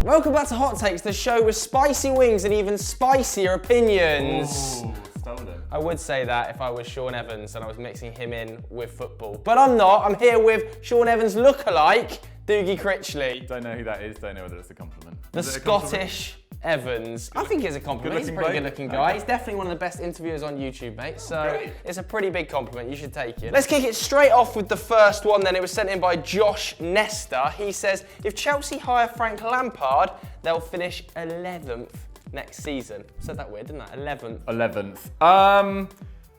Welcome back to Hot Takes, the show with spicy wings and even spicier opinions. Ooh, stolen. I would say that if I was Sean Evans and I was mixing him in with football. But I'm not. I'm here with Sean Evans lookalike, Doogie Critchley. Don't know who that is, don't know whether it's a compliment. The Scottish Evans. I think it's a compliment. He's a pretty good-looking guy. He's definitely one of the best interviewers on YouTube, mate. So it's a pretty big compliment. You should take it. Let's kick it straight off with the first one then. It was sent in by Josh Nesta. He says, if Chelsea hire Frank Lampard, they'll finish 11th next season. Said that weird, didn't I? 11th. 11th.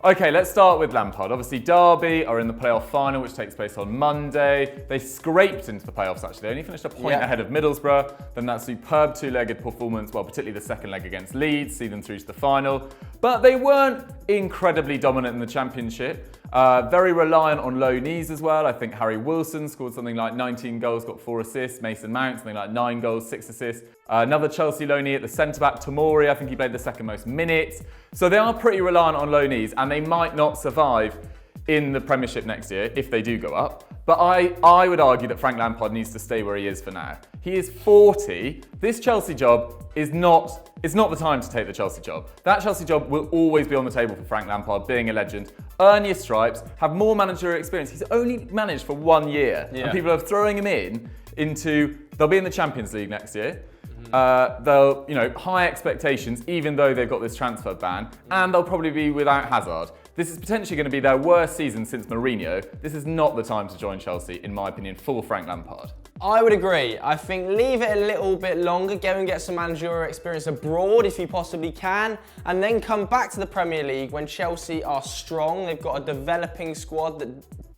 Okay, let's start with Lampard. Obviously, Derby are in the playoff final, which takes place on Monday. They scraped into the playoffs, actually. They only finished a point ahead of Middlesbrough. Then that superb two-legged performance, well, particularly the second leg against Leeds, see them through to the final. But they weren't incredibly dominant in the Championship. Very reliant on low knees as well. I think Harry Wilson scored something like 19 goals, got 4 assists. Mason Mount, something like 9 goals, 6 assists. Another Chelsea low knee at the centre-back, Tomori, I think he played the second most minutes. So they are pretty reliant on low knees, and they might not survive in the Premiership next year if they do go up. But I would argue that Frank Lampard needs to stay where he is for now. He is 40. This Chelsea job is not the time to take the Chelsea job. That Chelsea job will always be on the table for Frank Lampard, being a legend. Earn your stripes, have more managerial experience. He's only managed for 1 year, and people are throwing him they'll be in the Champions League next year. They'll, high expectations, even though they've got this transfer ban, and they'll probably be without Hazard. This is potentially going to be their worst season since Mourinho. This is not the time to join Chelsea, in my opinion, for Frank Lampard. I would agree. I think leave it a little bit longer, go and get some managerial experience abroad if you possibly can, and then come back to the Premier League when Chelsea are strong. They've got a developing squad that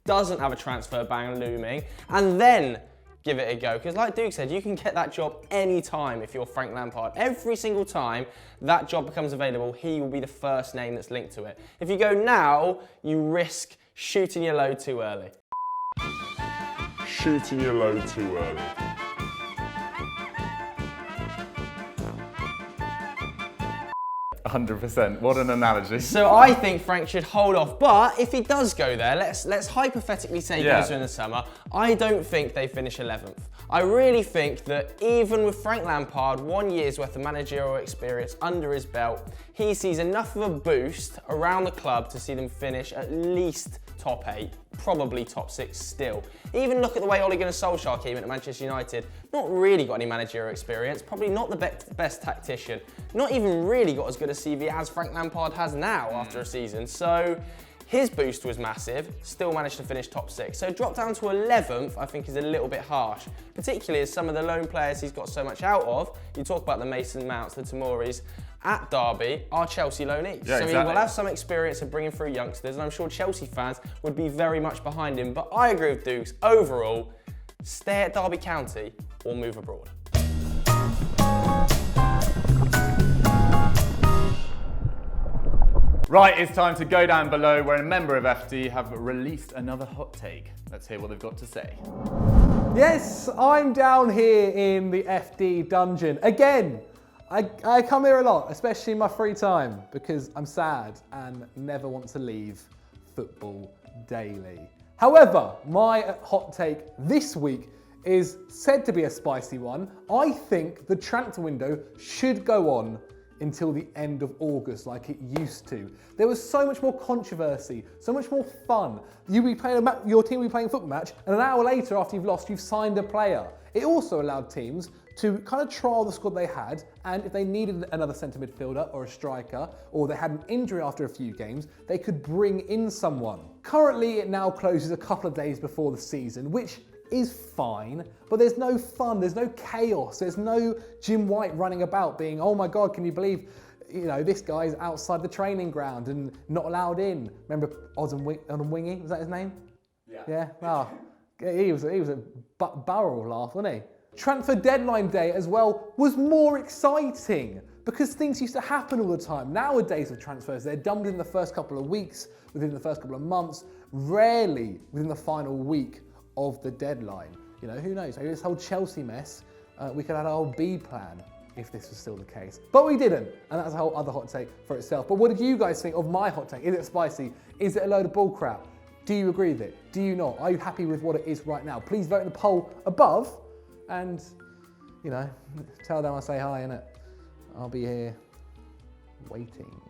doesn't have a transfer ban looming, and then give it a go. Because like Duke said, you can get that job anytime if you're Frank Lampard. Every single time that job becomes available, he will be the first name that's linked to it. If you go now, you risk shooting your load too early. Shooting your load too early. %. What an analogy. So I think Frank should hold off, but if he does go there, let's hypothetically say he goes there in the summer, I don't think they finish 11th. I really think that even with Frank Lampard, 1 year's worth of managerial experience under his belt, he sees enough of a boost around the club to see them finish at least top 8, probably top 6 still. Even look at the way Ole Gunnar Solskjaer came into Manchester United. Not really got any managerial experience, probably not the best tactician, not even really got as good a CV as Frank Lampard has now after a season. So his boost was massive, still managed to finish top 6. So drop down to 11th, I think is a little bit harsh, particularly as some of the lone players he's got so much out of. You talk about the Mason Mounts, the Tomoris, at Derby are Chelsea loanees. So he will have some experience of bringing through youngsters, and I'm sure Chelsea fans would be very much behind him. But I agree with Dukes. Overall, stay at Derby County or move abroad. Right, it's time to go down below where a member of FD have released another hot take. Let's hear what they've got to say. Yes, I'm down here in the FD dungeon. Again, I come here a lot, especially in my free time, because I'm sad and never want to leave football daily. However, my hot take this week is said to be a spicy one. I think the transfer window should go on until the end of August like it used to. There was so much more controversy, so much more fun. Your team will be playing a football match, and an hour later after you've lost, you've signed a player. It also allowed teams to kind of trial the squad they had, and if they needed another centre midfielder or a striker, or they had an injury after a few games, they could bring in someone. Currently, it now closes a couple of days before the season, which is fine, but there's no fun, there's no chaos, there's no Jim White running about being, oh my God, can you believe, this guy's outside the training ground and not allowed in. Remember Wingy, was that his name? Yeah. Oh, he was a barrel laugh, wasn't he? Transfer deadline day as well was more exciting because things used to happen all the time. Nowadays with transfers, they're done within the first couple of weeks, within the first couple of months, rarely within the final week of the deadline. Who knows? Maybe this whole Chelsea mess, we could have a whole B plan if this was still the case. But we didn't, and that's a whole other hot take for itself. But what did you guys think of my hot take? Is it spicy? Is it a load of bull crap? Do you agree with it? Do you not? Are you happy with what it is right now? Please vote in the poll above, and you know, tell them I say hi, innit? I'll be here waiting.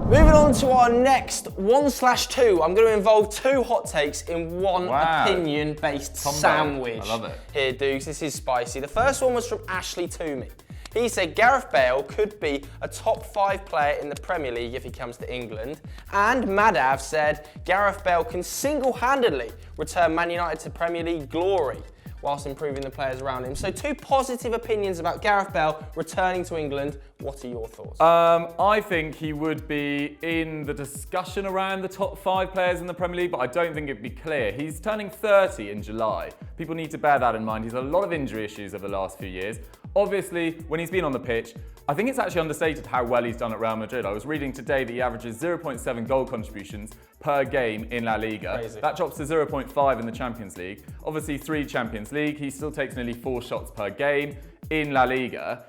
Moving on to our next 1/2. I'm going to involve 2 hot takes in one opinion-based sandwich. I love it. Here, Dukes, this is spicy. The first one was from Ashley Toomey. He said Gareth Bale could be a top 5 player in the Premier League if he comes to England. And Madav said Gareth Bale can single-handedly return Man United to Premier League glory whilst improving the players around him. So 2 positive opinions about Gareth Bale returning to England. What are your thoughts? I think he would be in the discussion around the top 5 players in the Premier League, but I don't think it'd be clear. He's turning 30 in July. People need to bear that in mind. He's had a lot of injury issues over the last few years. Obviously, when he's been on the pitch, I think it's actually understated how well he's done at Real Madrid. I was reading today that he averages 0.7 goal contributions per game in La Liga. Crazy. That drops to 0.5 in the Champions League. Obviously, 3 Champions League. He still takes nearly 4 shots per game in La Liga.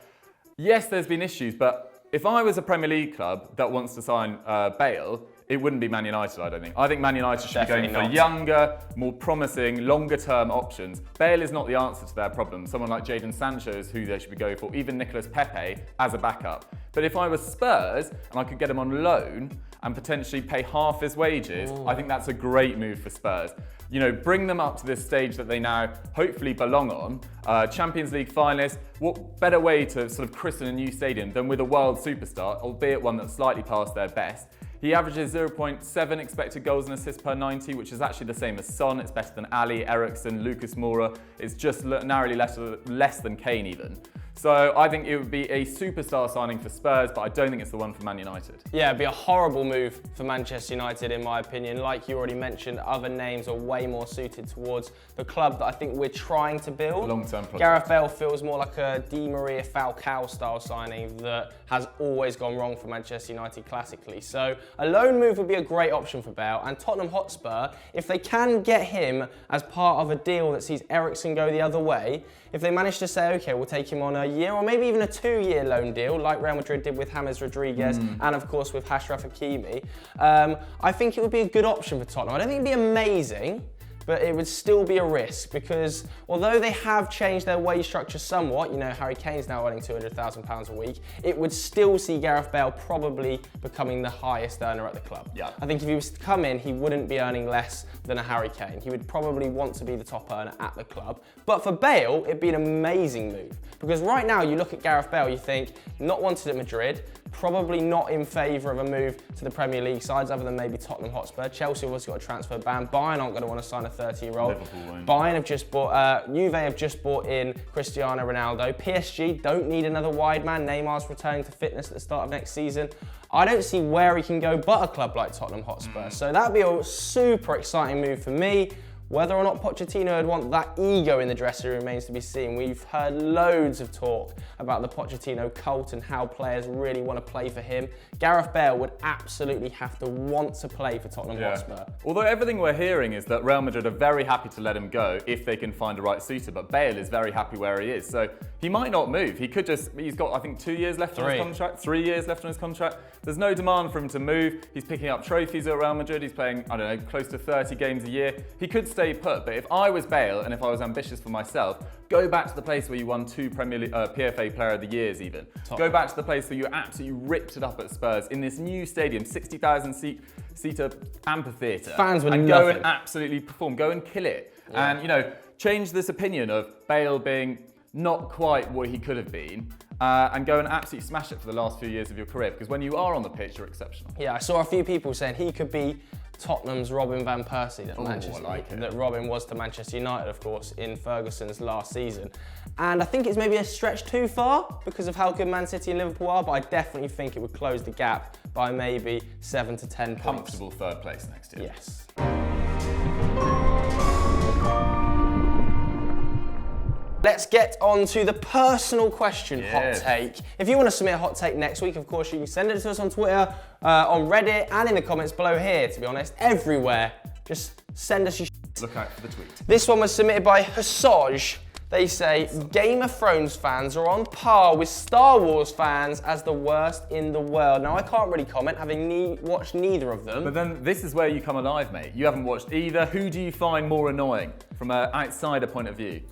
Yes, there's been issues, but if I was a Premier League club that wants to sign Bale, it wouldn't be Man United, I don't think. I think Man United should Definitely be going for younger, more promising, longer-term options. Bale is not the answer to their problem. Someone like Jadon Sancho is who they should be going for, even Nicolas Pepe as a backup. But if I was Spurs and I could get him on loan and potentially pay half his wages, I think that's a great move for Spurs. You know, bring them up to this stage that they now hopefully belong on. Champions League finalists, what better way to sort of christen a new stadium than with a world superstar, albeit one that's slightly past their best. He averages 0.7 expected goals and assists per 90, which is actually the same as Son. It's better than Ali, Eriksen, Lucas Moura. It's just narrowly less than Kane even. So I think it would be a superstar signing for Spurs, but I don't think it's the one for Man United. Yeah, it'd be a horrible move for Manchester United, in my opinion. Like you already mentioned, other names are way more suited towards the club that I think we're trying to build. Long-term project. Gareth Bale feels more like a Di Maria Falcao style signing that has always gone wrong for Manchester United classically. So a loan move would be a great option for Bale. And Tottenham Hotspur, if they can get him as part of a deal that sees Eriksen go the other way, if they manage to say, okay, we'll take him on a year or maybe even a 2-year loan deal, like Real Madrid did with James Rodriguez and of course with Achraf Hakimi, I think it would be a good option for Tottenham. I don't think it'd be amazing, but it would still be a risk because although they have changed their wage structure somewhat, you know, Harry Kane's now earning £200,000 a week, it would still see Gareth Bale probably becoming the highest earner at the club. Yeah. I think if he was to come in, he wouldn't be earning less than a Harry Kane. He would probably want to be the top earner at the club. But for Bale, it'd be an amazing move because right now you look at Gareth Bale, you think not wanted at Madrid, probably not in favour of a move to the Premier League sides other than maybe Tottenham Hotspur. Chelsea have also got a transfer ban. Bayern aren't going to want to sign a 30-year-old. Bayern have just bought, Juve have just bought in Cristiano Ronaldo. PSG don't need another wide man. Neymar's returning to fitness at the start of next season. I don't see where he can go but a club like Tottenham Hotspur. So that'd be a super exciting move for me. Whether or not Pochettino would want that ego in the dressing room remains to be seen. We've heard loads of talk about the Pochettino cult and how players really want to play for him. Gareth Bale would absolutely have to want to play for Tottenham Hotspur. Although everything we're hearing is that Real Madrid are very happy to let him go if they can find a right suitor, but Bale is very happy where he is. So he might not move. He could just, he's got, I think, 2 years left on his contract, 3 years left on his contract. There's no demand for him to move. He's picking up trophies at Real Madrid. He's playing, I don't know, close to 30 games a year. He could stay put, but if I was Bale and if I was ambitious for myself, go back to the place where you won 2 PFA Player of the Years even. Go back to the place where you absolutely ripped it up at Spurs in this new stadium, 60,000 seater amphitheatre. Fans would and love go it. and absolutely perform, go and kill it. Yeah. And, you know, change this opinion of Bale being not quite what he could have been and go and absolutely smash it for the last few years of your career, because when you are on the pitch, you're exceptional. Yeah, I saw a few people saying he could be Tottenham's Robin van Persie that Robin was to Manchester United, of course, in Ferguson's last season. And I think it's maybe a stretch too far because of how good Man City and Liverpool are, but I definitely think it would close the gap by maybe 7 to 10 points. Comfortable third place next year. Yes. Let's get on to the personal question hot take. If you want to submit a hot take next week, of course, you can send it to us on Twitter, on Reddit, and in the comments below here, to be honest, everywhere. Just send us your shit. Look out for the tweet. This one was submitted by Hassaj. They say, Game of Thrones fans are on par with Star Wars fans as the worst in the world. Now, I can't really comment, having watched neither of them. But then this is where you come alive, mate. You haven't watched either. Who do you find more annoying from an outsider point of view?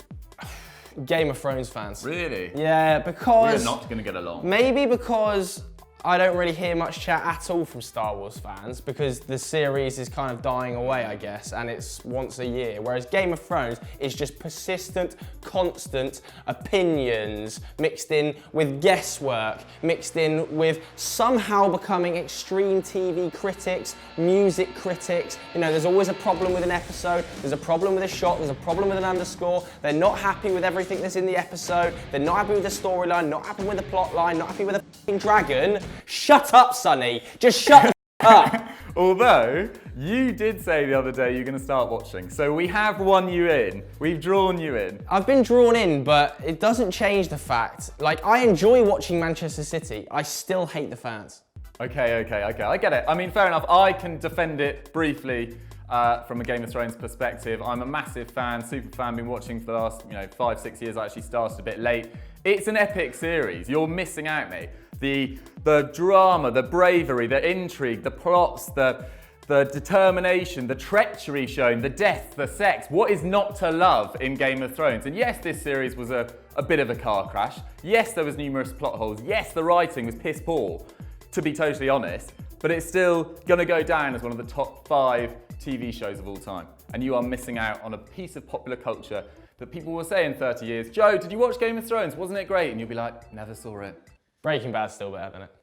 Game of Thrones fans. Really? Yeah, because... We're not going to get along. Maybe because I don't really hear much chat at all from Star Wars fans, because the series is kind of dying away, I guess, and it's once a year. Whereas Game of Thrones is just persistent, constant opinions mixed in with guesswork, mixed in with somehow becoming extreme TV critics, music critics. You know, there's always a problem with an episode, there's a problem with a shot, there's a problem with an underscore. They're not happy with everything that's in the episode, they're not happy with the storyline, not happy with the plot line, not happy with the f***ing dragon. Shut up, Sonny. Just shut the up. Although, you did say the other day you're going to start watching, so we have won you in. We've drawn you in. I've been drawn in, but it doesn't change the fact. Like, I enjoy watching Manchester City. I still hate the fans. Okay, I get it. I mean, fair enough. I can defend it briefly from a Game of Thrones perspective. I'm a massive fan, super fan, been watching for the last 5-6 years. I actually started a bit late. It's an epic series. You're missing out, mate. The drama, the bravery, the intrigue, the plots, the determination, the treachery shown, the death, the sex. What is not to love in Game of Thrones? And yes, this series was a bit of a car crash. Yes, there was numerous plot holes. Yes, the writing was piss poor, to be totally honest. But it's still gonna go down as one of the top 5 TV shows of all time. And you are missing out on a piece of popular culture that people will say in 30 years, Joe, did you watch Game of Thrones? Wasn't it great? And you'll be like, never saw it. Breaking Bad's still better than it.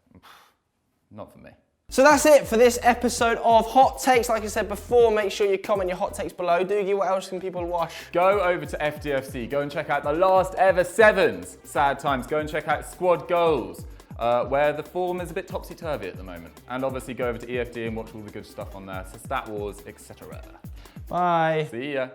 Not for me. So that's it for this episode of Hot Takes. Like I said before, make sure you comment your hot takes below. Doogie, what else can people watch? Go over to FDFC. Go and check out the last ever Sevens. Sad times. Go and check out Squad Goals, where the form is a bit topsy-turvy at the moment. And obviously go over to EFD and watch all the good stuff on there. So Stat Wars, etc. Bye. See ya.